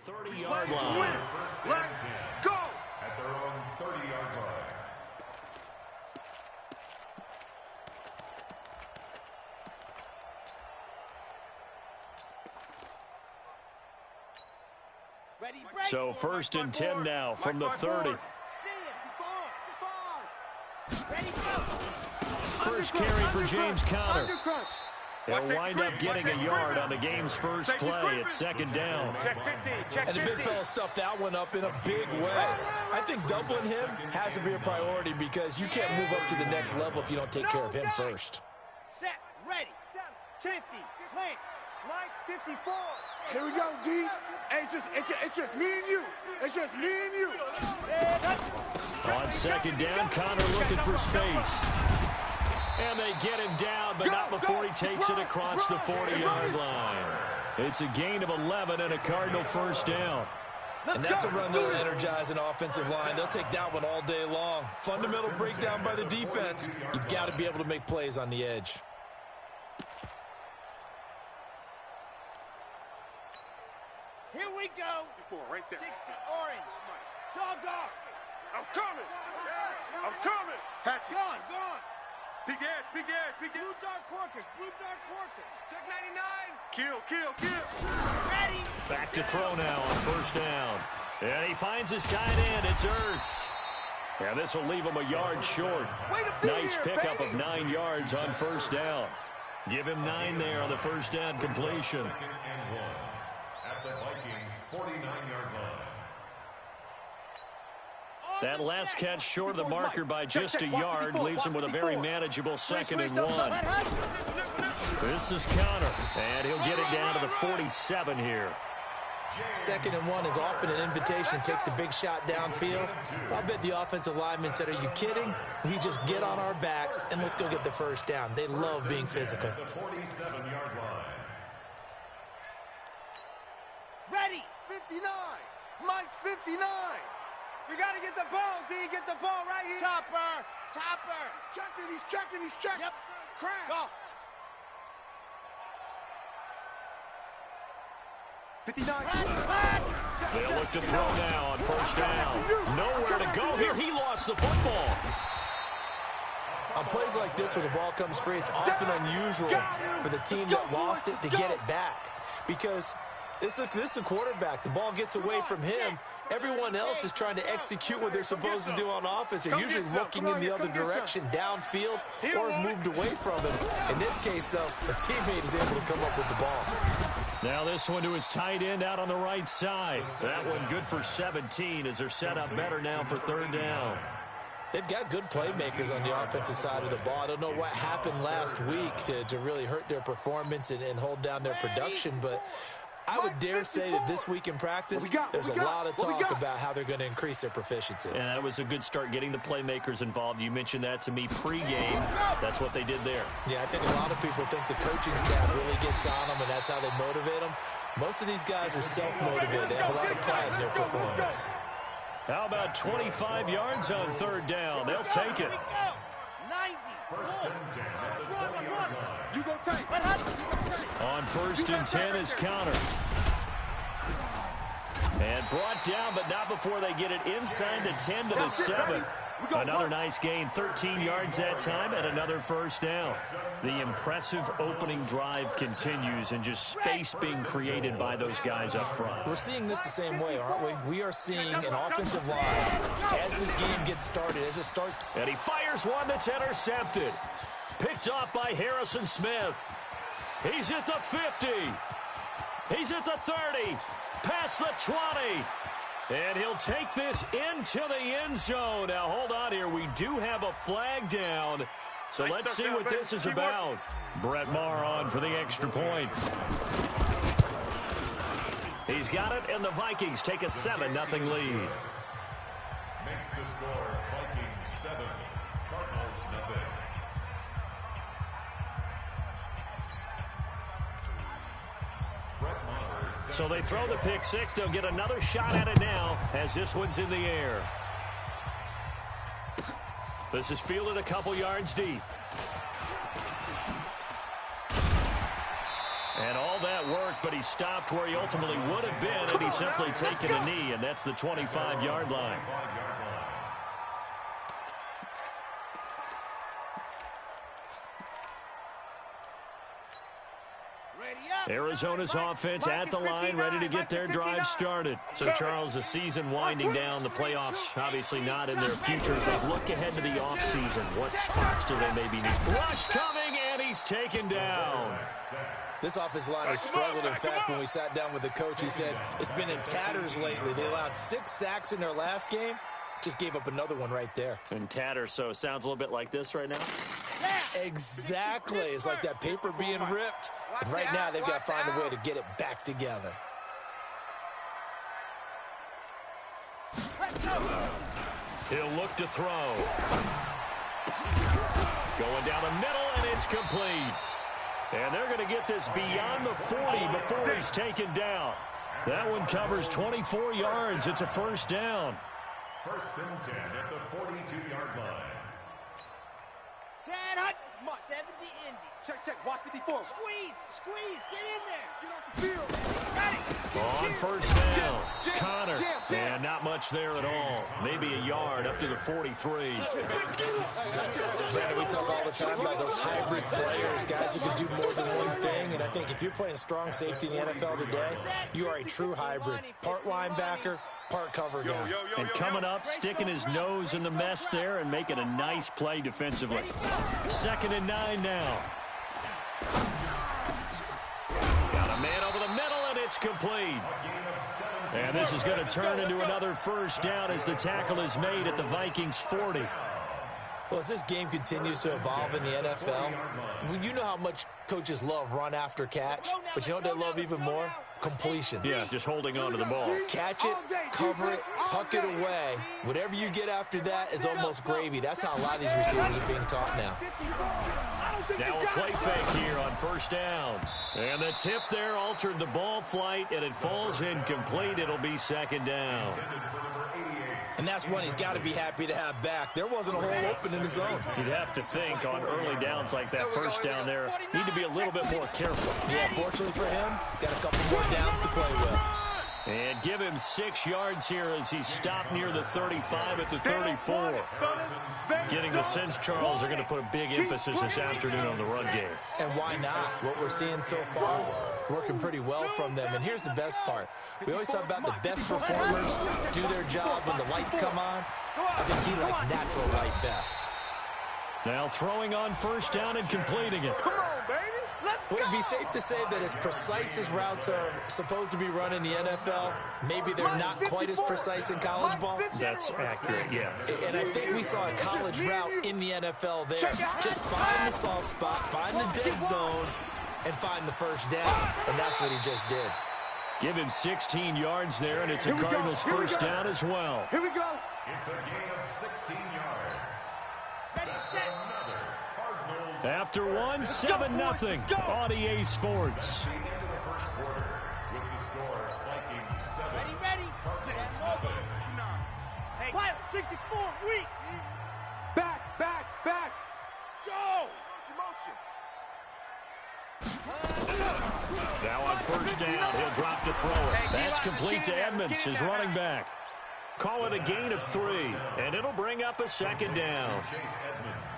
30-yard line. Let's go! At their own 30-yard line. So 1st and 10 now from the 30. First carry for James Conner. He'll wind up getting a yard on the game's first play. It's 2nd down. And the big fella stuffed that one up in a big way. I think doubling him has to be a priority because you can't move up to the next level if you don't take care of him first. Set, ready, 50, plant, line 54. Here we go, D. Hey, it's just me and you. It's just me and you. On 2nd down, Conner looking for space. And they get him down, but not before he takes it across the 40-yard line. It's a gain of 11 and a Cardinal first down. And that's a run that'll energize an offensive line. They'll take that one all day long. Fundamental breakdown by the defense. You've got to be able to make plays on the edge. Here we go. Right there. 60, orange. Dog. I'm coming. I'm coming. Hatch it. Gone. Big edge. Blue dark corkers. Check 99. Kill. Ready. Back to throw now on 1st down. And he finds his tight end. It's Ertz. And this will leave him a yard short. Nice pickup of 9 yards on 1st down. Give him 9 there on the 1st down completion. 2nd and 1 at the Vikings 49-yard line. That last catch short of the marker by just a yard leaves him with a very manageable 2nd and 1. This is Conner, and he'll get it down to the 47 here. 2nd and 1 is often an invitation to take the big shot downfield. I bet the offensive lineman said, are you kidding? We just get on our backs and let's go get the 1st down. They love being physical. The 47-yard line. Ready. 59. Mike's 59. You got to get the ball, D. Get the ball right here. Topper. He's checking. Yep. Crash. Go. 59. They'll look to throw now on 1st down. Nowhere to go here. He lost the football. On plays like this where the ball comes free, it's often unusual for the team that lost it to get it back. Because this is the quarterback. The ball gets away from him. Everyone else is trying to execute what they're supposed to do on offense. They're usually looking in the other direction, downfield, or moved away from him. In this case, though, a teammate is able to come up with the ball. Now this one to his tight end out on the right side. That one good for 17 as they're set up better now for 3rd down. They've got good playmakers on the offensive side of the ball. I don't know what happened last week to really hurt their performance and hold down their production, but I would dare say that this week in practice, there's a lot of talk about how they're going to increase their proficiency. And that was a good start getting the playmakers involved. You mentioned that to me pregame. That's what they did there. Yeah, I think a lot of people think the coaching staff really gets on them, and that's how they motivate them. Most of these guys are self-motivated. They have a lot of pride in their performance. How about 25 yards on 3rd down? They'll take it. 90. First and 10 at the 20-yard line. You go take. On 1st and 10 is Conner. And brought down, but not before they get it inside the 10 to the 7. Another nice gain, 13 yards that time, and another 1st down. The impressive opening drive continues, and just space being created by those guys up front. We're seeing this the same way, aren't we? We are seeing an offensive line as this game gets started, as it starts. And he fires one that's intercepted. Picked off by Harrison Smith. He's at the 50. He's at the 30. Past the 20. And he'll take this into the end zone. Now, hold on here. We do have a flag down. So let's see what this is about. Brett Maher on for the extra point. He's got it, and the Vikings take a 7-0 lead. Makes the score Vikings 7, Cardinals nothing. So they throw the pick six. They'll get another shot at it now as this one's in the air. This is fielded a couple yards deep. And all that work but he stopped where he ultimately would have been had he simply taken a knee, and that's the 25-yard line. Arizona's offense at the line, ready to get their drive started. So, Charles, the season winding down, the playoffs obviously not in their future. As they look ahead to the offseason, what spots do they maybe need? Rush coming, and he's taken down. This offensive line has struggled. In fact, when we sat down with the coach, he said it's been in tatters lately. They allowed 6 sacks in their last game. Just gave up another one right there. In tatters, so it sounds a little bit like this right now? Exactly. It's like that paper being ripped. And right now, they've got to find a way to get it back together. He'll look to throw. Going down the middle, and it's complete. And they're going to get this beyond the 40 before he's taken down. That one covers 24 yards. It's a first down. First and 10 at the 42-yard line. Chad Hut, 70 Indy. Check, watch 54. Squeeze, get in there. Get off the field. Got it. On first down, Connor. And not much there at all. Maybe a yard up to the 43. Brandon, we talk all the time about those hybrid players, guys who can do more than one thing. And I think if you're playing strong safety in the NFL today, you are a true hybrid. Part linebacker, part cover guy. And coming up, sticking his nose in the mess there and making a nice play defensively. 2nd and 9 now. Got a man over the middle, and it's complete. And this is going to turn into another first down as the tackle is made at the Vikings 40. Well, as this game continues to evolve in the NFL, you know how much coaches love run after catch, but you know what they love even more? Completion. Yeah, just holding on to the ball. Catch it, cover it, tuck it away. Whatever you get after that is almost gravy. That's how a lot of these receivers are being taught now. Now a play fake here on first down. And the tip there altered the ball flight, and it falls incomplete. It'll be 2nd down. And that's one he's got to be happy to have back. There wasn't a hole open in the zone. You'd have to think on early downs like that first down there, need to be a little bit more careful. Yeah, fortunately for him, got a couple more downs to play with. And give him 6 yards here as he's stopped near the 35 at the 34. Getting the sense, Charles, they're going to put a big emphasis this afternoon on the run game. And why not? What we're seeing so far, it's working pretty well from them. And here's the best part. We always talk about the best performers do their job when the lights come on. I think he likes natural light best. Now throwing on first down and completing it. Come on, baby. Let's go. Would it be safe to say that as precise as routes are supposed to be run in the NFL, maybe they're not quite as precise in college ball? That's accurate, yeah. And I think we saw a college route in the NFL there. Just find the soft spot, find the dead zone, and find the first down. And that's what he just did. Give him 16 yards there, and it's a Cardinals first down as well. Here we go. It's a gain of 16 yards. Ready, set. Another Cardinals. After one, 7-0 on EA Sports. Into the first quarter with the score Vikings 7. Ready. Cardinals Stand over. 7. Hey, quiet, 64, weak. Back. Go. Motion. Now on first down, he'll drop to throw it. That's complete to Edmonds, his running back. Call it a gain of 3, and it'll bring up a 2nd down.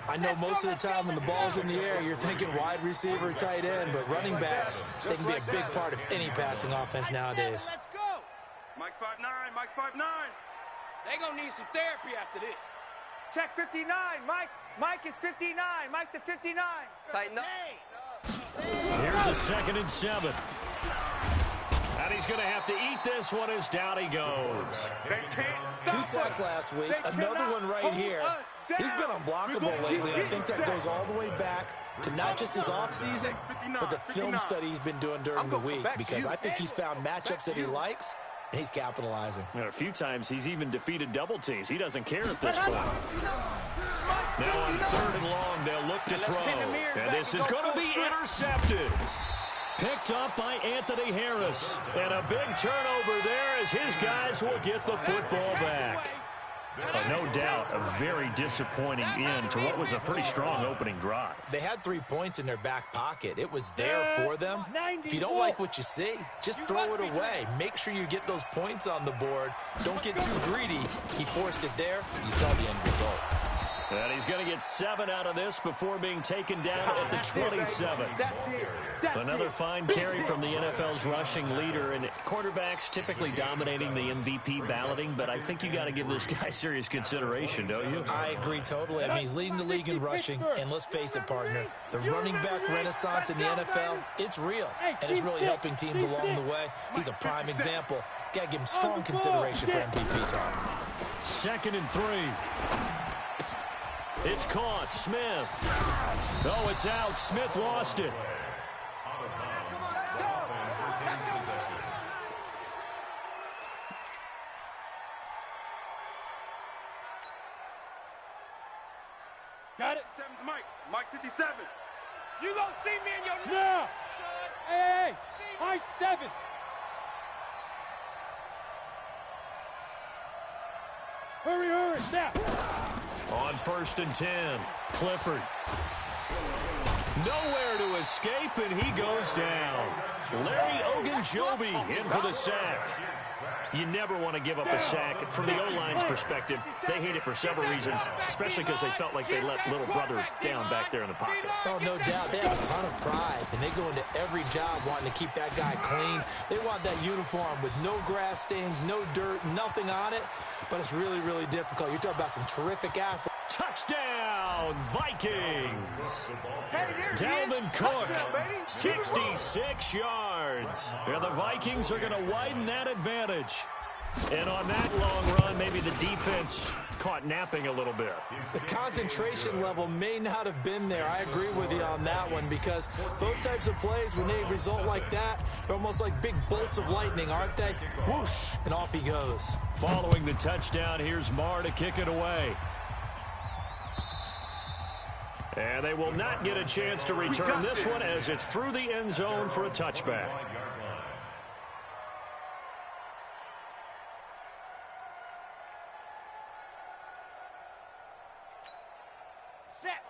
I know most of the time when the ball's in the air, you're thinking wide receiver, tight end, but running backs, they can be a big part of any passing offense nowadays. Let's go. Mike's 5'9", Mike's 5'9". They gonna need some therapy after this. Check 59, Mike. Mike is 59. Mike the 59. Tighten up. Here's a 2nd and 7. And he's going to have to eat this one as down he goes. 2 sacks last week, another one right here. He's been unblockable lately, and I think that goes all the way back to not just his offseason, but the film study he's been doing during the week, because I think he's found matchups that he likes, and he's capitalizing. A few times he's even defeated double teams. He doesn't care at this point. Now on 3rd and long, they'll look to throw. And this is going to be intercepted. Picked up by Anthony Harris. And a big turnover there as his guys will get the football back. No doubt, a very disappointing end to what was a pretty strong opening drive. They had 3 points in their back pocket. It was there for them. If you don't like what you see, just throw it away. Make sure you get those points on the board. Don't get too greedy. He forced it there. You saw the end result. And he's going to get 7 out of this before being taken down at the 27. Another fine carry from the NFL's rushing leader, and quarterbacks typically dominating the MVP balloting, but I think you got to give this guy serious consideration, don't you? I agree totally. I mean, he's leading the league in rushing, and let's face it, partner, the running back renaissance in the NFL, it's real, and it's really helping teams along the way. He's a prime example. Got to give him strong consideration for MVP talk. 2nd and 3. It's caught. Smith. Oh, it's out. Smith lost it. Got it? Mike 57. You gonna see me in your... No! Hey, high 7. Hurry, now! On 1st and 10, Clifford. Nowhere to escape, and he goes down. Larry Ogunjobi in for the sack. You never want to give up a sack. From the O-line's perspective, they hate it for several reasons, especially because they felt like they let little brother down back there in the pocket. Oh, no doubt. They have a ton of pride, and they go into every job wanting to keep that guy clean. They want that uniform with no grass stains, no dirt, nothing on it, but it's really, really difficult. You're talking about some terrific athletes. Touchdown, Vikings! Dalvin Cook, 66 yards. And the Vikings are going to widen that advantage. And on that long run, maybe the defense caught napping a little bit. The concentration level may not have been there. I agree with you on that one, because those types of plays, when they result like that, they're almost like big bolts of lightning, aren't they? Whoosh, and off he goes. Following the touchdown, here's Marr to kick it away. And they will not get a chance to return this one as it's through the end zone for a touchback.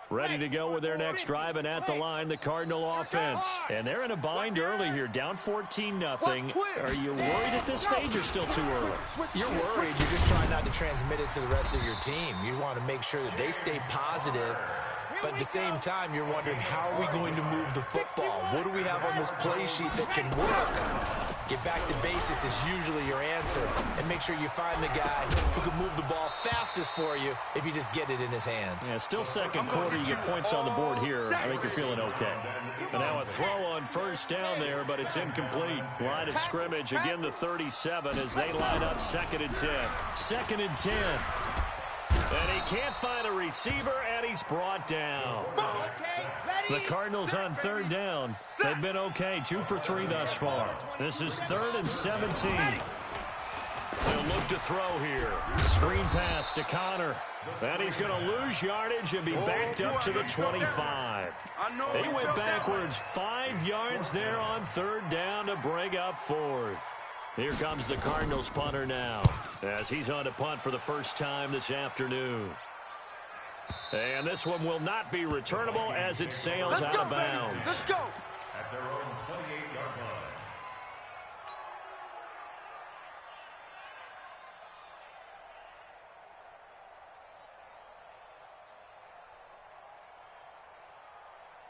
Ready to go with their next drive, and at the line, the Cardinal offense. And they're in a bind early here, down 14-0. Are you worried at this stage or still too early? You're worried. You're just trying not to transmit it to the rest of your team. You want to make sure that they stay positive. But at the same time, you're wondering, how are we going to move the football? What do we have on this play sheet that can work? Get back to basics is usually your answer. And make sure you find the guy who can move the ball fastest for you if you just get it in his hands. Yeah, still second quarter. You get points on the board here. I think you're feeling okay. And now a throw on 1st down there, but it's incomplete. Line of scrimmage, again the 37 as they line up 2nd and 10. 2nd and 10. And he can't find a receiver, and he's brought down. The Cardinals on 3rd down. They've been okay, 2 for 3 thus far. This is 3rd and 17. They'll look to throw here. Screen pass to Connor. And he's going to lose yardage and be backed up to the 25. He went backwards 5 yards there on 3rd down to bring up 4th. Here comes the Cardinals punter now, as he's on to punt for the first time this afternoon. And this one will not be returnable as it sails out of bounds. Let's go. At their own 28-yard line.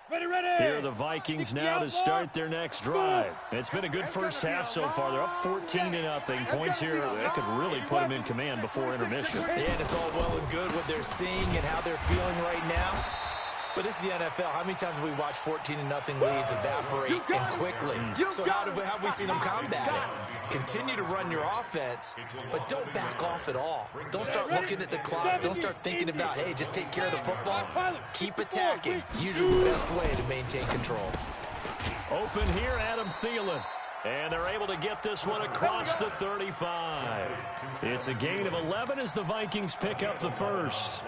Ready. Here are the Vikings now to start their next drive. It's been a good first half so far. They're up 14-0. Points here, they could really put them in command before intermission. Yeah, and it's all well and good what they're seeing and how they're feeling right now. But this is the NFL. How many times have we watched 14-0 leads evaporate and quickly? So how have we seen them combat it? Continue to run your offense, but don't back off at all. Don't start looking at the clock. Don't start thinking about, hey, just take care of the football. Keep attacking. Usually the best way to maintain control. Open here, Adam Thielen. And they're able to get this one across the 35. It's a gain of 11 as the Vikings pick up the first.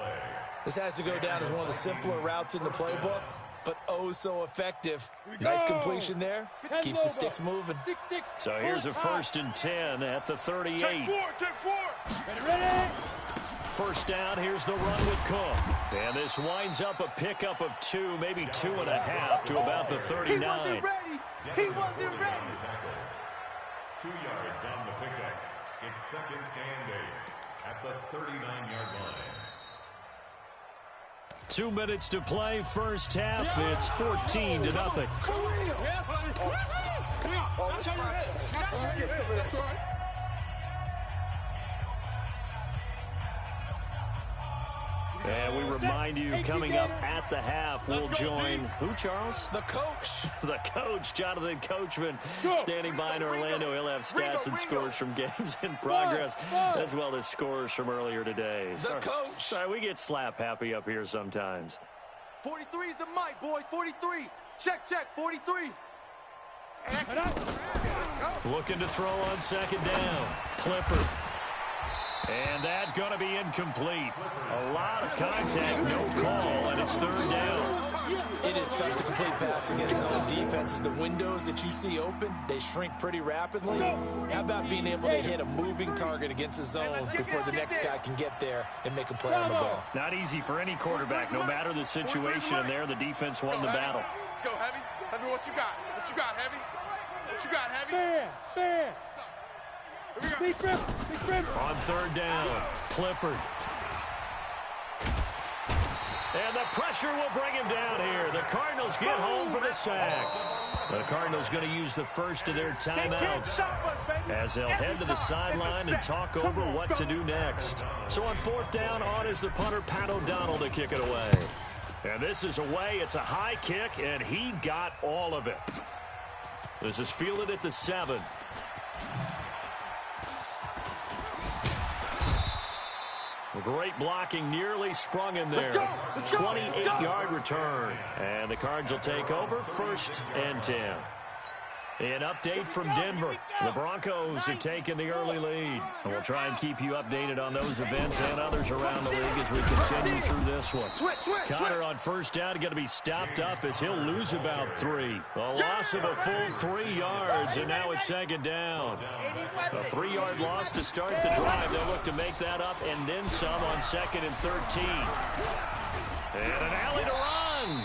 This has to go down as one of the simpler routes in the playbook, but oh so effective. Nice completion there. Keeps the sticks moving. So here's a 1st and 10 at the 38. Take 4. Ready. First down, here's the run with Cook. And this winds up a pickup of 2, maybe 2.5 to about the 39. He wasn't ready. He wasn't ready. 2 yards on the pickup. It's 2nd and 8 at the 39-yard line. 2 minutes to play, first half. It's 14-0. And we remind you, coming up at the half, we'll join who, Charles? The coach. The coach, Jonathan Coachman, standing by in Orlando. He'll have stats and scores from games in progress, as well as scores from earlier today. The coach. Sorry, we get slap happy up here sometimes. 43 is the mic, boys. 43. Check, 43. Looking to throw on second down. Clifford. And that's going to be incomplete. A lot of contact, no call, and it's third down. It is tough to complete pass against zone defenses. The windows that you see open, they shrink pretty rapidly. How about being able to hit a moving target against a zone before the next guy can get there and make a play on the ball? Not easy for any quarterback, no matter the situation. And there, the defense won the battle. Let's go, Heavy. Heavy, what you got? What you got, Heavy? What you got, Heavy? Fair. Big grip. On third down, Clifford. And the pressure will bring him down here. The Cardinals get home for the sack. The Cardinals going to use the first of their timeouts as they'll head to the sideline and talk over what to do next. So on fourth down, on is the punter, Pat O'Donnell, to kick it away. And this is away. It's a high kick, and he got all of it. This is fielded at the 7. Great blocking, nearly sprung him there. 28-yard return. And the Cards will take over, 1st and 10. An update from Denver. The Broncos have taken the early lead. And we'll try and keep you updated on those events and others around the league as we continue through this one. Connor on first down going to be stopped up as he'll lose about 3. A loss of a full 3 yards, and now it's second down. A 3-yard loss to start the drive. They'll look to make that up and then some on 2nd and 13. And an alley to run.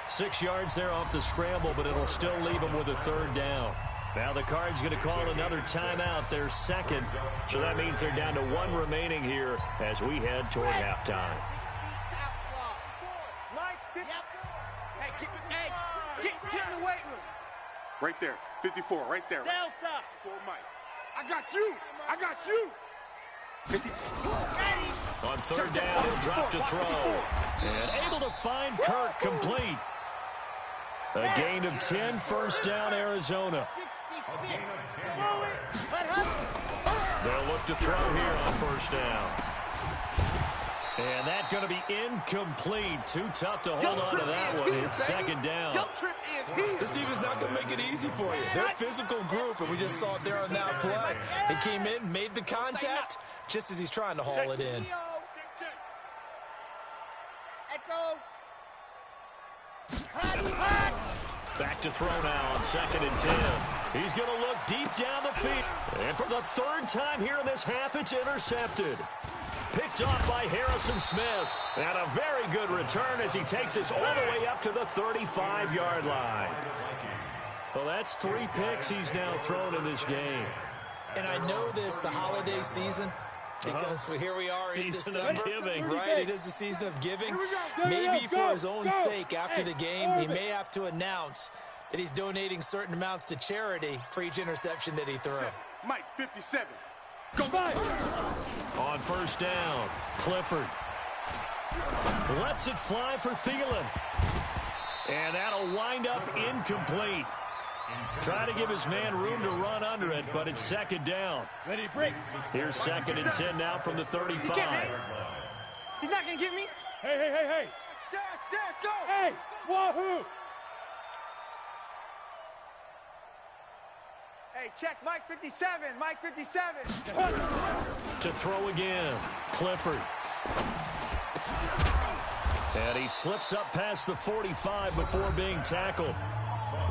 6 yards there off the scramble, but it'll still leave them with a third down. Now the Cards going to call another timeout, their second. So that means they're down to 1 remaining here as we head toward halftime. Get in the weight room. Right there. 54, right there. Delta. For Mike. I got you. 54. Ready. On third down, he'll drop to throw. And able to find Kirk complete. A gain of 10, first down, Arizona. 66. They'll look to throw here on first down. And that's going to be incomplete. Too tough to hold on to that one. It's second down. This team is not going to make it easy for you. They're a physical group, and we just saw it there on that play. He came in, made the contact, just as he's trying to haul it in. Back to throw now on 2nd and 10. He's going to look deep down the field. And for the 3rd time here in this half, it's intercepted. Picked off by Harrison Smith. And a very good return as he takes us all the way up to the 35-yard line. Well, that's 3 picks he's now thrown in this game. And I know this, the holiday season, because here we are in December, of giving. right? It is the season of giving. Maybe for his own sake, after the game, he may have to announce that he's donating certain amounts to charity for each interception that he threw. Mike, 57. Go back. On first down, Clifford lets it fly for Thielen. And that'll wind up incomplete. Trying to give his man room to run under it, but it's second down. Ready, break. Here's 2nd and 10 now from the 35. He's not going to get me. Hey. Dash, go. Hey, wahoo. Hey, check, Mike 57, Mike 57. To throw again, Clifford. And he slips up past the 45 before being tackled.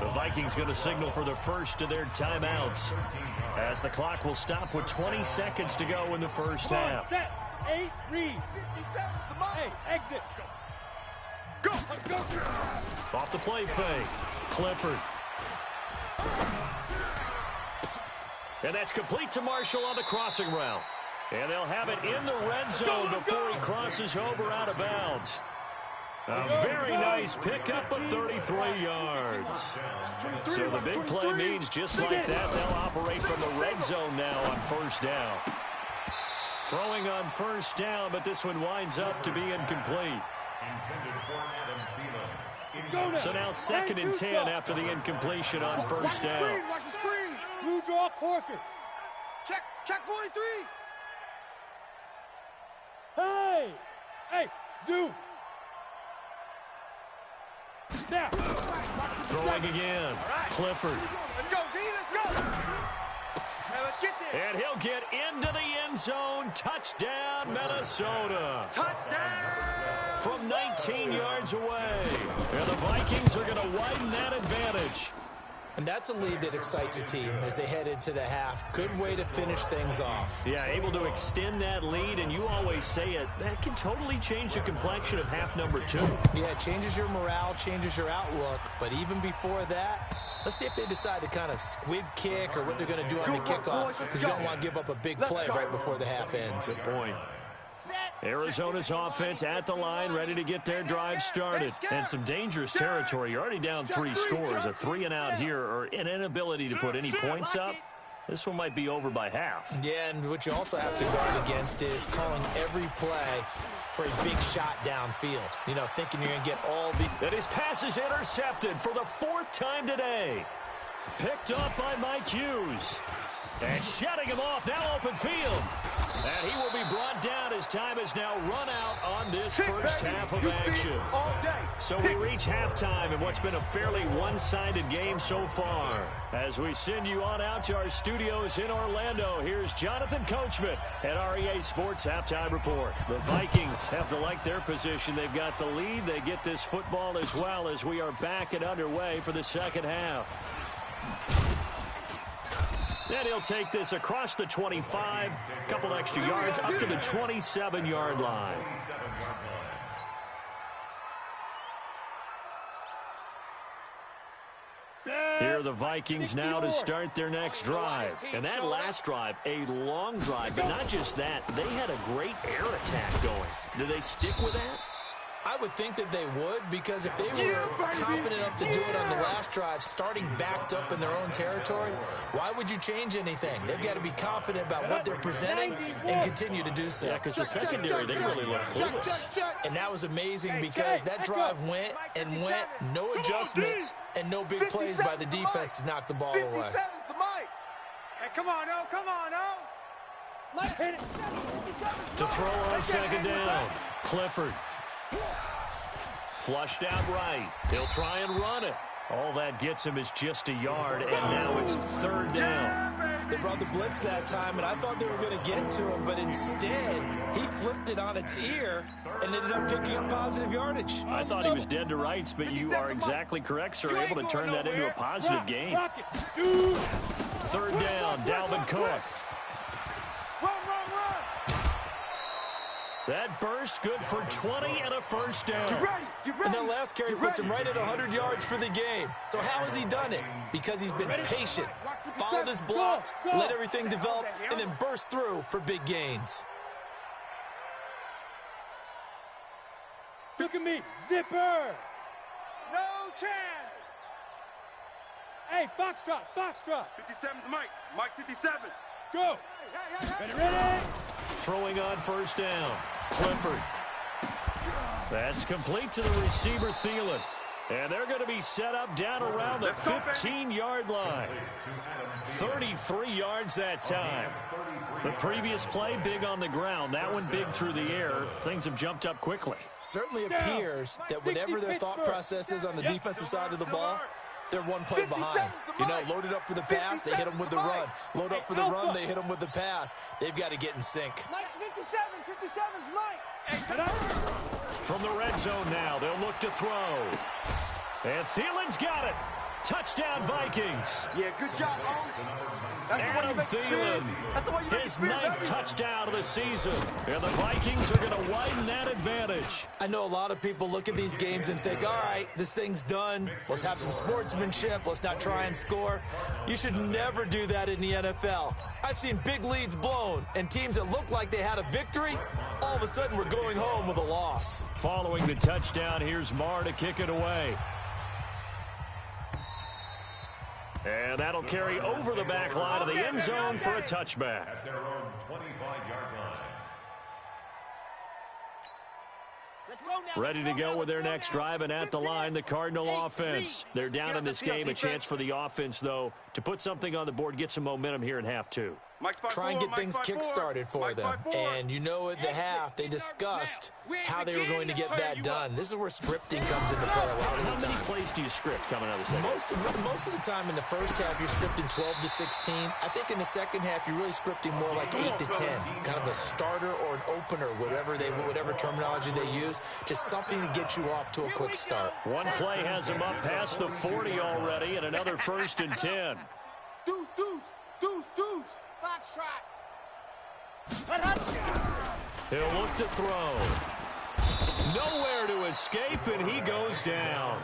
The Vikings going to signal for the first of their timeouts as the clock will stop with 20 seconds to go in the first half. 8, read. 57's the Mike. Hey, exit. Go. Off the play fake. Clifford. And that's complete to Marshall on the crossing route. And they'll have it in the red zone before he crosses over out of bounds. A very nice pickup of 33 yards. So the big play means just like that, they'll operate from the red zone now on first down. Throwing on first down, but this one winds up to be incomplete. So now 2nd and 10 after the incompletion on first down. Watch the screen. Blue draw Corkers. Check 43. Hey, Zoo. Now. Throwing again. Clifford. Let's go, D. Let's go. Hey, let's get there. And he'll get into the end zone. Touchdown, Minnesota. Touchdown. From 19 yards away. And the Vikings are going to widen that advantage. And that's a lead that excites a team as they head into the half. Good way to finish things off. Yeah, able to extend that lead, and you always say it, that can totally change the complexion of half number 2. Yeah, it changes your morale, changes your outlook. But even before that, let's see if they decide to kind of squib kick or what they're going to do on the kickoff, because you don't want to give up a big play right before the half ends. Good point. Arizona's offense at the line, ready to get their drive started. And some dangerous territory. You're already down 3 scores. A 3-and-out here or an inability to put any points up. This one might be over by half. Yeah, and what you also have to guard against is calling every play for a big shot downfield. You know, thinking you're going to get all the... And his pass is intercepted for the 4th time today. Picked up by Mike Hughes. And shutting him off, now open field. And he will be brought down as time has now run out on this first half of action. So we reach halftime in what's been a fairly one-sided game so far. As we send you on out to our studios in Orlando, here's Jonathan Coachman at REA Sports Halftime Report. The Vikings have to like their position. They've got the lead. They get this football as well as we are back and underway for the second half. Then he'll take this across the 25, a couple extra yards, up to the 27-yard line. Here are the Vikings now to start their next drive. And that last drive, a long drive, but not just that. They had a great air attack going. Do they stick with that? I would think that they would, because if they were confident enough to do it on the last drive, starting backed up in their own territory, why would you change anything? They've got to be confident about what they're presenting and continue to do so. Yeah, because the secondary, they really look clueless. And that was amazing because that drive went and went, no adjustments, and no big plays by the defense to knock the ball away. 57's the Mike. Hey, come on, O. Let's hit it. To throw on 2nd down, Clifford. Flushed out right. He'll try and run it. All that gets him is just a yard, and now it's 3rd down. They brought the blitz that time, and I thought they were going to get to him, but instead, he flipped it on its ear and ended up picking up positive yardage. I thought he was dead to rights, but you are exactly correct, sir. Able to turn that into a positive gain. 3rd down, Dalvin Cook. Run. That burst good for 20 and a first down. Get ready. And that last carry puts him right at 100 yards for the game. So how has he done it? Because he's been patient, followed his blocks, let everything develop, and then burst through for big gains. Look at me. Zipper. No chance. Hey, Foxtrot. 57's Mike. Mike 57. Go. Ready. Throwing on first down. Clifford. That's complete to the receiver, Thielen. And they're going to be set up down around the 15-yard line. 33 yards that time. The previous play, big on the ground. That one big through the air. Things have jumped up quickly. Certainly appears that whatever their thought process is on the defensive side of the ball, they're one play behind. You know, loaded up for the pass, they hit them with the run. Load up for the run, they hit them with the pass. They've got to get in sync. Mike's 57. 57's Mike. From the red zone now, they'll look to throw. And Thielen's got it. Touchdown, Vikings. Yeah, good job, Holmes. Adam Thielen, his 9th touchdown of the season. And the Vikings are going to widen that advantage. I know a lot of people look at these games and think, all right, this thing's done. Let's have some sportsmanship. Let's not try and score. You should never do that in the NFL. I've seen big leads blown, and teams that look like they had a victory, all of a sudden we're going home with a loss. Following the touchdown, here's Marr to kick it away. And that'll carry over the back line of the end zone for a touchback. At their own 25-yard line. Ready to go with their next drive, and at the line, the Cardinal offense. They're down in this game. A chance for the offense, though, to put something on the board, get some momentum here in half two. Try and get things kick-started for them. And you know at the half, they discussed how they were going to get that done. This is where scripting comes into play a lot of the time. How many plays do you script coming out of the second? Most of the time in the first half, you're scripting 12 to 16. I think in the second half, you're really scripting more like 8 to 10. Kind of a starter or an opener, whatever terminology they use. Just something to get you off to a quick start. One play has him up past the 40 already, and another 1st and 10. Deuce. He'll look to throw. Nowhere to escape, and he goes down.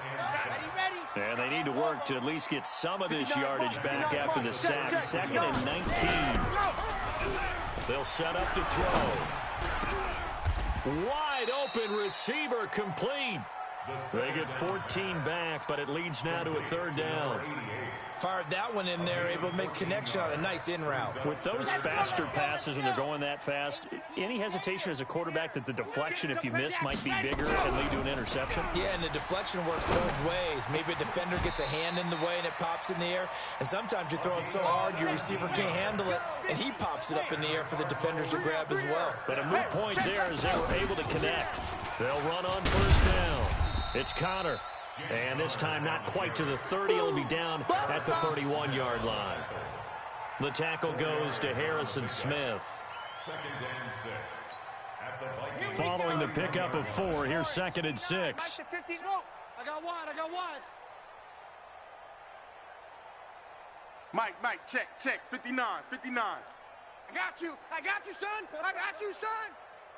And they need to work to at least get some of this yardage back after the sack. 2nd and 19. They'll set up to throw. Wide open receiver complete. They get 14 back, but it leads now to a 3rd down. Fired that one in there, able to make connection on a nice in route. With those faster passes and they're going that fast, any hesitation as a quarterback that the deflection, if you miss, might be bigger and lead to an interception? Yeah, and the deflection works both ways. Maybe a defender gets a hand in the way and it pops in the air, and sometimes you throw it so hard your receiver can't handle it, and he pops it up in the air for the defenders to grab as well. But a moot point there as they were able to connect. They'll run on 1st down. It's Connor. And this time not quite to the 30. He'll be down at the 31-yard line. The tackle goes to Harrison Smith. 2nd and 6. At the Vikings. Following the pickup of 4, here's 2nd and 6. I got one. Mike, check. 59. I got you, son.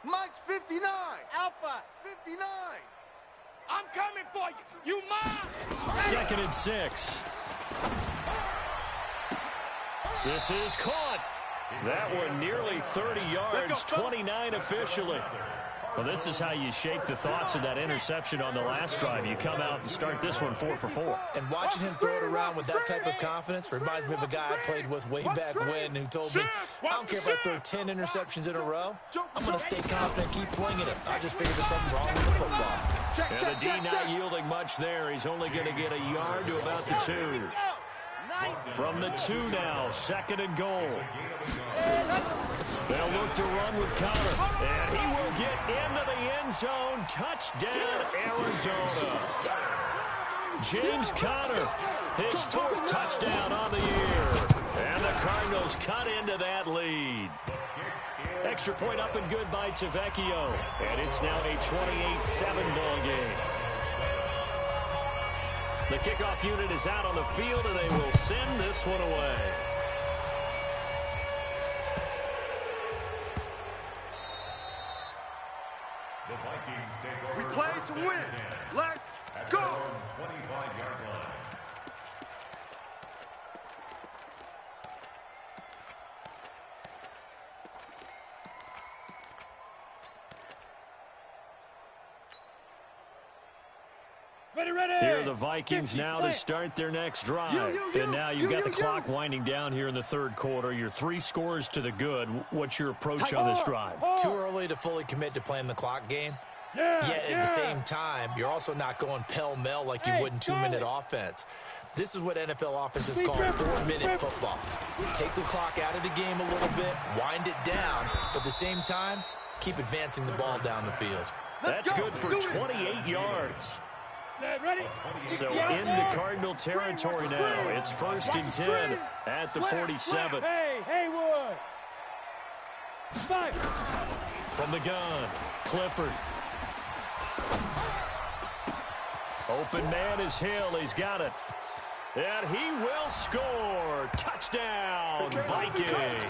Mike's 59. Alpha, 59. I'm coming for you. You mine. 2nd and 6. This is caught. That one nearly 30 yards, 29 officially. Well, this is how you shake the thoughts of that interception on the last drive. You come out and start this one 4 for 4. And watching him throw it around with that type of confidence reminds me of a guy I played with way back when who told me, I don't care if I throw 10 interceptions in a row, I'm going to stay confident, keep flinging it. I just figured there's something wrong with the football. And the D not yielding much there. He's only going to get a yard to about the 2. From the 2 now, 2nd and goal. They'll look to run with Connor, and he will get into the end zone. Touchdown, Arizona. James Conner, his 4th touchdown on the year. And the Cardinals cut into that lead. Extra point up and good by Tavecchio. And it's now a 28-7 ball game. The kickoff unit is out on the field, and they will send this one away. The Vikings take over. We played to win. Let's go. 25-yard line. Here are the Vikings now to start their next drive. And now you've got the clock winding down here in the 3rd quarter. You're 3 scores to the good. What's your approach on this drive? Too early to fully commit to playing the clock game. Yet at the same time, you're also not going pell-mell like you would in 2-minute offense. This is what NFL offenses call 4-minute football. Take the clock out of the game a little bit, wind it down, but at the same time, keep advancing the ball down the field. That's good for 28 yards. So in the Cardinal territory now. It's 1st and 10 at the 47. Hey, Haywood. From the gun, Clifford. Open man is Hill. He's got it. And he will score. Touchdown, Vikings.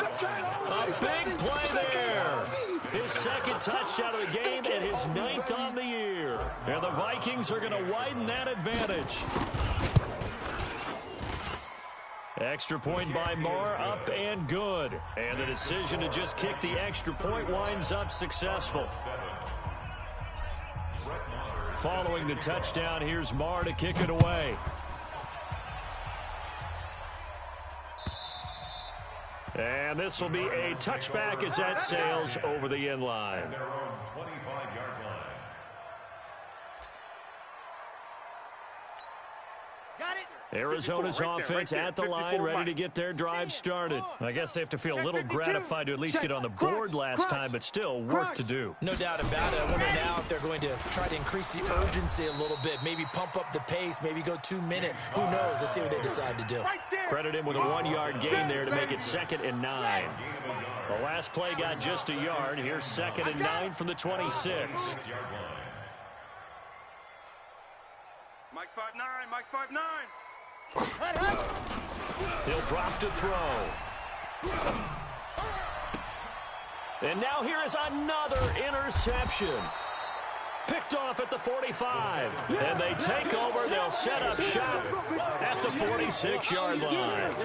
A big play there. His second touchdown of the game and his 9th on the year. And the Vikings are going to widen that advantage. Extra point by Marr, up and good. And the decision to just kick the extra point winds up successful. Following the touchdown, here's Marr to kick it away. And this will be a touchback as that sails over the end line. Their own 25-yard line. Got it. Arizona's offense at the line, ready to get their drive started. I guess they have to feel a little gratified to at least get on the board last time, but still work to do. No doubt about it. I wonder now if they're going to try to increase the urgency a little bit, maybe pump up the pace, maybe go 2-minute. Who knows? Let's see what they decide to do. Credit him with a 1-yard gain there to make it 2nd and 9. The last play got just a yard. Here's 2nd and 9 from the 26. Mike 5'9", Mike 5'9". He'll drop to throw. And now here is another interception. Picked off at the 45. And they take over. They'll set up shop at the 46-yard line.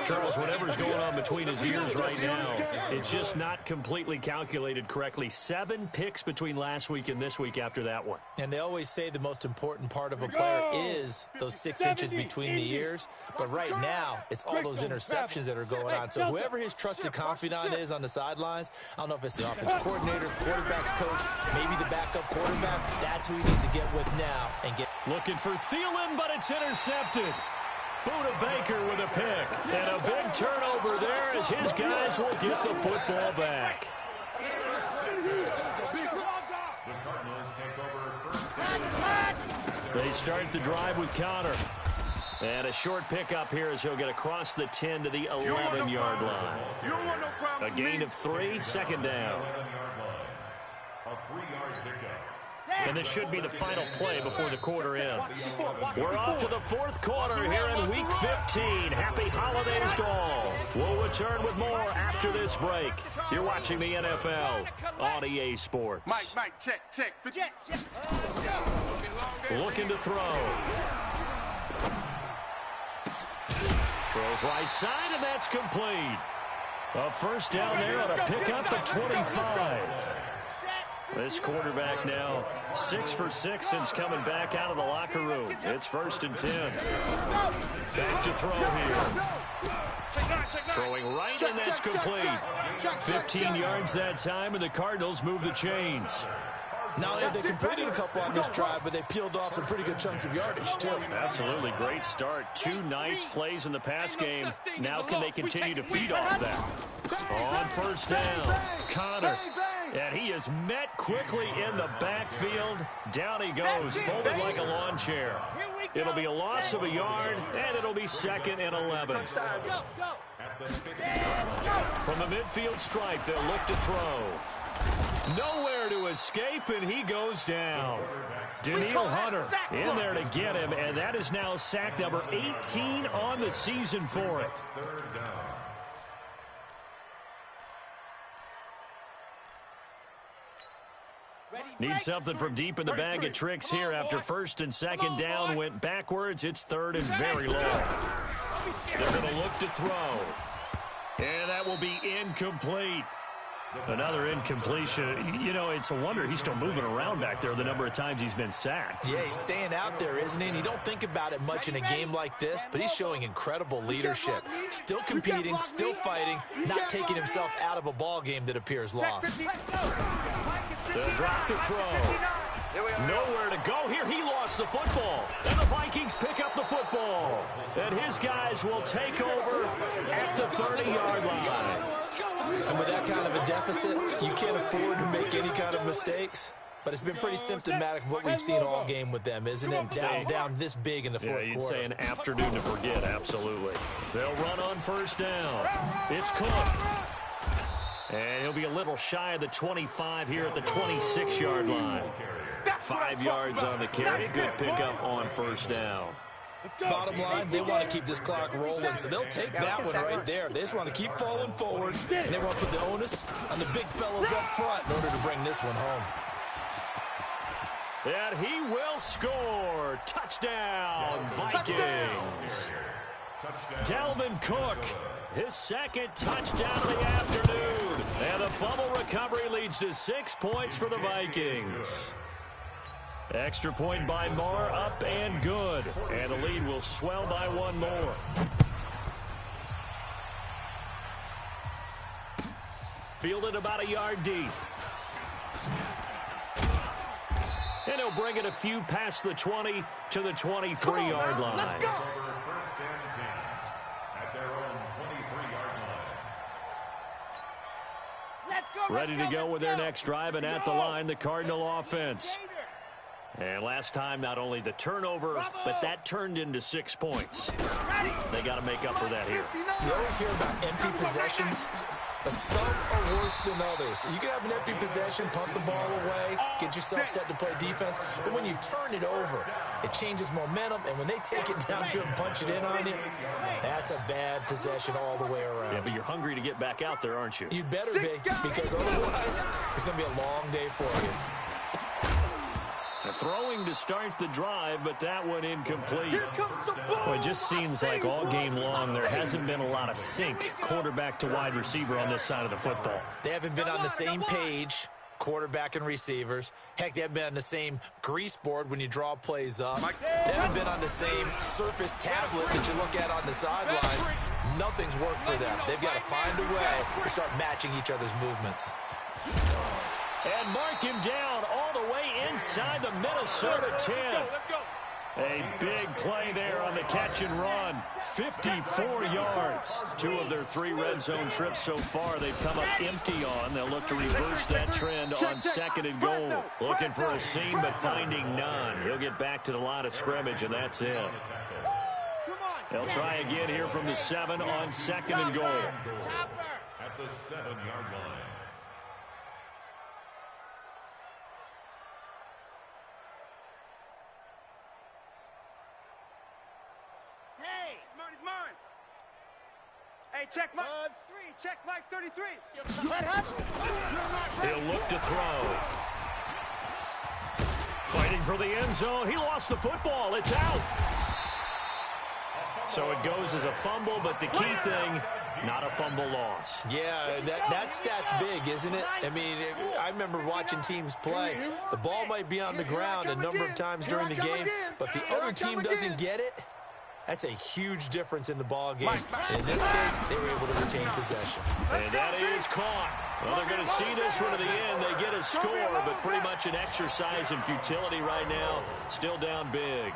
Charles, whatever's going on between his ears right now, it's just not completely calculated correctly. 7 picks between last week and this week after that one. And they always say the most important part of a player is those 6 inches between the ears. But right now, it's all those interceptions that are going on. So whoever his trusted confidant is on the sidelines, I don't know if it's the offensive coordinator, quarterback's coach, maybe the backup quarterback, that's who he needs to get with now and get. Looking for Thielen, but it's intercepted. Buda Baker with a pick. And a big turnover there as his guys will get the football back. The Cardinals take over first. They start the drive with Connor. And a short pickup here as he'll get across the 10 to the 11-yard line. A gain of 3, 2nd down. A 3-yard pickup. And this should be the final play before the quarter ends. We're off to the 4th quarter here in Week 15. Happy holidays to all. We'll return with more after this break. You're watching the NFL on EA Sports. Mike, check. Looking to throw. Throws right side, and that's complete. A first down there on a pickup at 25. This quarterback now 6 for 6 since coming back out of the locker room. It's 1st and 10. Back to throw here. Throwing right, and that's complete. 15 yards that time, and the Cardinals move the chains. Not only have they completed a couple on this drive, but they peeled off some pretty good chunks of yardage, too. Absolutely great start. 2 nice plays in the pass game. Now can they continue to feed off that? On first down, Connor. And he is met quickly in the backfield. Down he goes, folded like a lawn chair. It'll be a loss of a yard, and it'll be 2nd and 11. From the midfield stripe, they'll look to throw. Nowhere to escape, and he goes down. Danielle Hunter in there to get him, and that is now sack number 18 on the season for it. Need something from deep in the bag of tricks here after 1st and 2nd down went backwards. It's 3rd and very low. They're going to look to throw. And that will be incomplete. Another incompletion. You know, it's a wonder he's still moving around back there the number of times he's been sacked. Yeah, he's staying out there, isn't he? And you don't think about it much in a game like this, but he's showing incredible leadership. Still competing, still fighting, not taking himself out of a ball game that appears lost. They'll drop to throw. Nowhere to go here. He lost the football. And the Vikings pick up the football. And his guys will take over at the 30-yard line. And with that kind of a deficit, you can't afford to make any kind of mistakes. But it's been pretty symptomatic of what we've seen all game with them, isn't it? Down this big in the fourth quarter. Yeah, you'd say an afternoon to forget, absolutely. They'll run on first down. It's Cook. And he'll be a little shy of the 25 here at the 26-yard line. 5 yards on the carry. Good pickup on first down. Bottom line, they want to keep this clock rolling, so they'll take that one right there. They just want to keep falling forward, and they want to put the onus on the big fellas up front in order to bring this one home. And he will score. Touchdown, Vikings. Dalvin Cook, his second touchdown of the afternoon. And the fumble recovery leads to 6 points for the Vikings. Extra point by Marr, up and good. And the lead will swell by one more. Fielded about a yard deep. And he'll bring it a few past the 20 to the 23-yard line. Let's go. First and 10 at their own 23-yard line. Let's go. Ready to go with their next drive, and at the line, the Cardinal offense. And last time, not only the turnover, but that turned into 6 points. They got to make up for that here. You always hear about empty possessions, but some are worse than others. You can have an empty possession, punt the ball away, get yourself set to play defense, but when you turn it over, it changes momentum, and when they take it down to and punch it in on you, that's a bad possession all the way around. Yeah, but you're hungry to get back out there, aren't you? You better be, because otherwise, it's going to be a long day for you. Throwing to start the drive, but that one incomplete. Well, it just seems like all game long there hasn't been a lot of sync quarterback to wide receiver on this side of the football. They haven't been on the same page, quarterback and receivers. Heck, they haven't been on the same grease board when you draw plays up. They haven't been on the same surface tablet that you look at on the sidelines. Nothing's worked for them. They've got to find a way to start matching each other's movements. And mark him down all the way inside the Minnesota 10. A big play there on the catch and run. 54 yards. 2 of their 3 red zone trips so far they've come up empty on. They'll look to reverse that trend on second and goal. Looking for a seam, but finding none. He'll get back to the line of scrimmage, and that's it. They'll try again here from the 7 on second and goal. At the 7-yard line. Hey, check Mike 3. Check Mike 33. He'll look to throw. Fighting for the end zone. He lost the football. It's out. So it goes as a fumble, but the key thing, not a fumble loss. Yeah, that stat's big, isn't it? I mean, I remember watching teams play. The ball might be on the ground a number of times during the game, but if the other team doesn't get it, that's a huge difference in the ball game. In this case, they were able to retain possession. And that is caught. Well, they're going to see this one to the end. They get a score, but pretty much an exercise in futility right now. Still down big.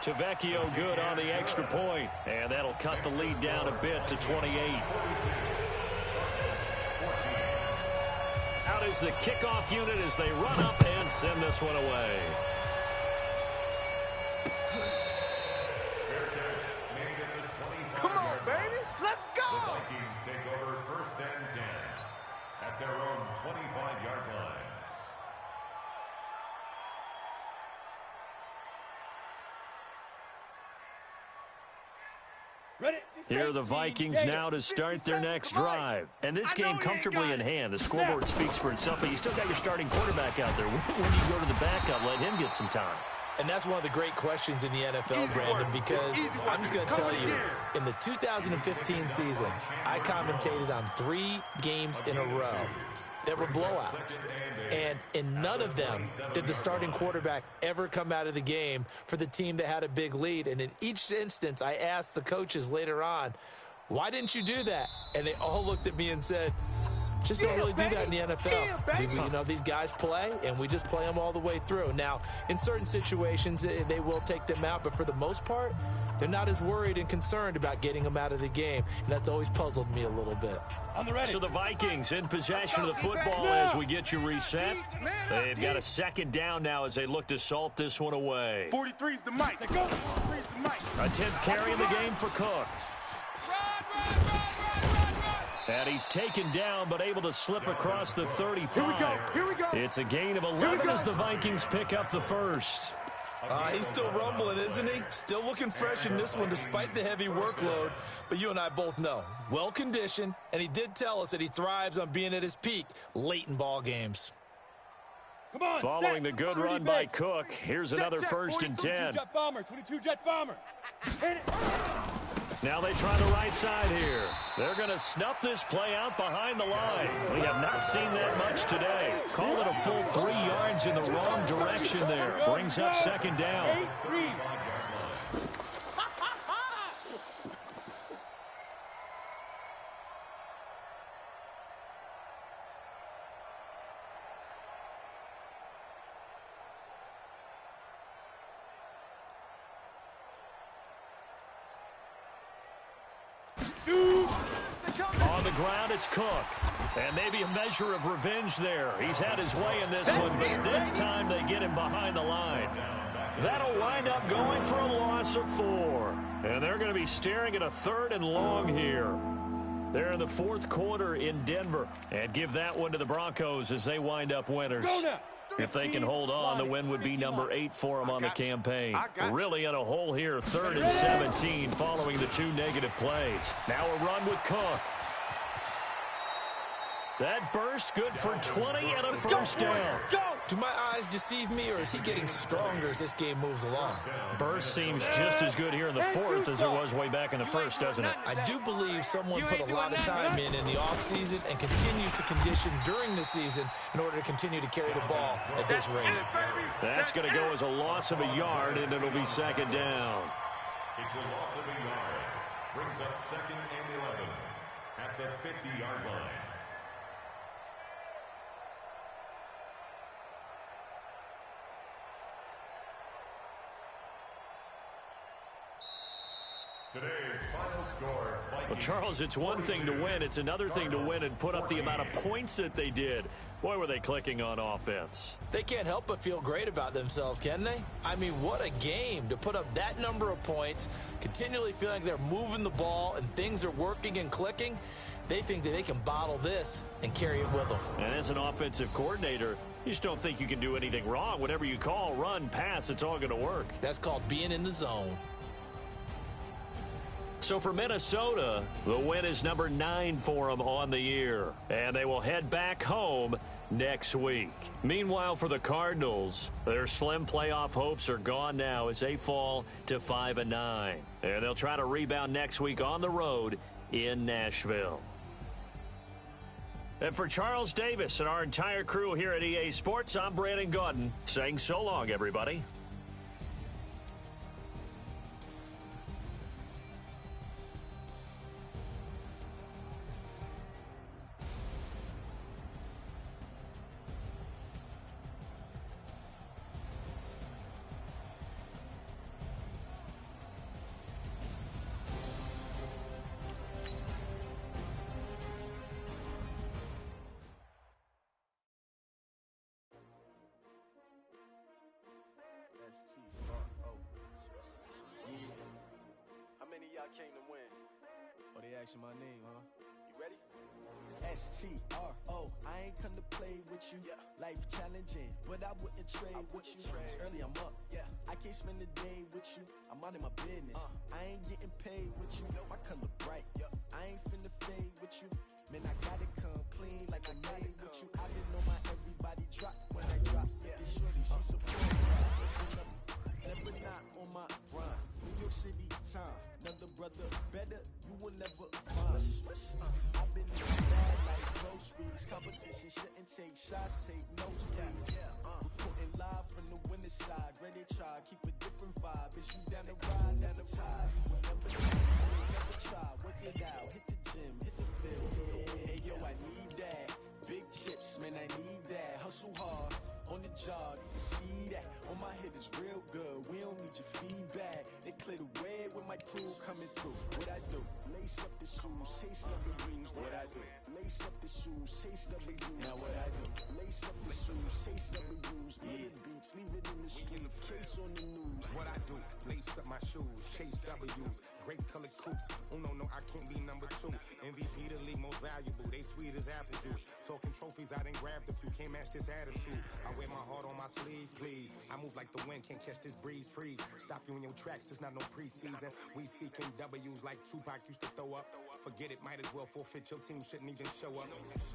Tavecchio good on the extra point, and that'll cut the lead down a bit to 28. Out is the kickoff unit as they run up and send this one away. Come on, baby. Let's go. The Vikings take over first and 10 at their own 25-yard line. Here are the Vikings now to start their next drive. And this game comfortably in hand. The scoreboard speaks for itself, but you still got your starting quarterback out there. When do you go to the backup, let him get some time? And that's one of the great questions in the NFL, Brandon, because I'm just going to tell you, in the 2015 season, I commentated on 3 games in a row that were blowouts. And in none of them did the starting quarterback ever come out of the game for the team that had a big lead. And in each instance, I asked the coaches later on, why didn't you do that? And they all looked at me and said, just don't really do that in the NFL. You know, these guys play, and we just play them all the way through. Now, in certain situations, they will take them out, but for the most part, they're not as worried and concerned about getting them out of the game, and that's always puzzled me a little bit. So the Vikings in possession of the football as we get you reset. They've got a second down now as they look to salt this one away. 43's the mic. A 10th carry in the game for Cook. And he's taken down, but able to slip across the 35. Here we go. Here we go. It's a gain of 11 as the Vikings pick up the first. He's still rumbling, isn't he? Still looking fresh in this one despite the heavy workload. But you and I both know, well-conditioned, and he did tell us that he thrives on being at his peak late in ball games. Come on, Following the good run by Cook, here's another first and 10. 22 jet bomber, 22 jet bomber. Hit it. Now they try the right side here. They're going to snuff this play out behind the line. We have not seen that much today. Call it a full 3 yards in the wrong direction there. Brings up second down. 8-3. On the ground, it's Cook. And maybe a measure of revenge there. He's had his way in this one, but this time they get him behind the line. That'll wind up going for a loss of 4. And they're going to be staring at a 3rd and long here. They're in the 4th quarter in Denver. And give that one to the Broncos as they wind up winners. If they can hold on, the win would be number 8 for them on the campaign. Really in a hole here, 3rd and 17 following the 2 negative plays. Now a run with Cook. That burst good for 20 and a first down. Do my eyes deceive me, or is he getting stronger as this game moves along? Burst seems just as good here in the 4th as it was way back in the 1st, doesn't it? I do believe someone put a lot of time in the offseason and continues to condition during the season in order to continue to carry the ball at this rate. That's going to go as a loss of a yard, and it'll be second down. It's a loss of a yard. Brings up 2nd and 11 at the 50-yard line. Today's final score. Well, Charles, it's one thing to win. It's another thing to win and put up the amount of points that they did. Boy, were they clicking on offense. They can't help but feel great about themselves, can they? I mean, what a game to put up that number of points, continually feeling like they're moving the ball and things are working and clicking. They think that they can bottle this and carry it with them. And as an offensive coordinator, you just don't think you can do anything wrong. Whatever you call, run, pass, it's all going to work. That's called being in the zone. So for Minnesota, the win is number 9 for them on the year. And they will head back home next week. Meanwhile, for the Cardinals, their slim playoff hopes are gone now as they fall to 5-9. And they'll try to rebound next week on the road in Nashville. And for Charles Davis and our entire crew here at EA Sports, I'm Brandon Gaudin saying so long, everybody. Came to win. Oh, they asking my name, huh? You ready? S-T-R-O, I ain't come to play with you. Life challenging, but I wouldn't trade with you. It's early, I'm up. I can't spend the day with you. I'm out in my business. I ain't getting paid with you. My color bright. I ain't finna fade with you. Man, I gotta come clean like I made with you. I didn't know my everybody drop when I drop. This shorty, she's so cool. Never not on my grind. New York City time. Another brother better, you will never find. I've been in bad like groceries. Competition shouldn't take shots, take notes, please. Reporting live from the winning side. Ready to try, keep a different vibe. Is you down the ride, down the tide? You will never try, work it out. Hit the gym, hit the field. Hey yo, I need that. Big chips, man, I need that. Hustle hard. On the job, you can see that. On my head is real good. We don't need your feedback. They clear the way with my crew coming through. What I do? Lace up the shoes, chase up the rings. What I do? Lace up the shoes, chase up the rings. Now what I do? Lace up the shoes, chase up the rings. Yeah, beats, leave it in the street. Case on the news. What I do? Lace up my shoes, chase W's. Great colored coops. Oh, no, I can't be number 2. MVP the league most valuable. They sweet as apple juice. Talking trophies, I done grabbed a few. Can't match this attitude. I wear my heart on my sleeve, please. I move like the wind, can't catch this breeze, freeze. Stop you in your tracks, there's not no preseason. We seeking W's like Tupac used to throw up. Forget it, might as well forfeit. Your team shouldn't even show up.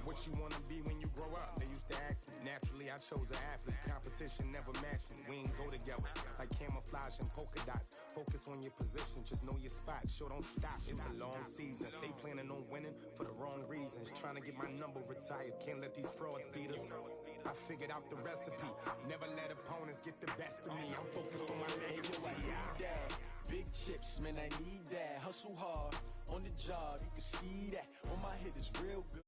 What you wanna be when you grow up? They used to ask me. Naturally, I chose an athlete. Competition never matched me. We ain't go together like camouflage and polka dots. Focus on your position, just know your spot. Sure, don't stop. It's a long season. They planning on winning for the wrong reasons. Trying to get my number retired. Can't let these frauds beat us. I figured out the recipe. Never let opponents get the best of me. I'm focused on my legacy. I need that. Big chips, man, I need that. Hustle hard on the job, you can see that. On my head is real good.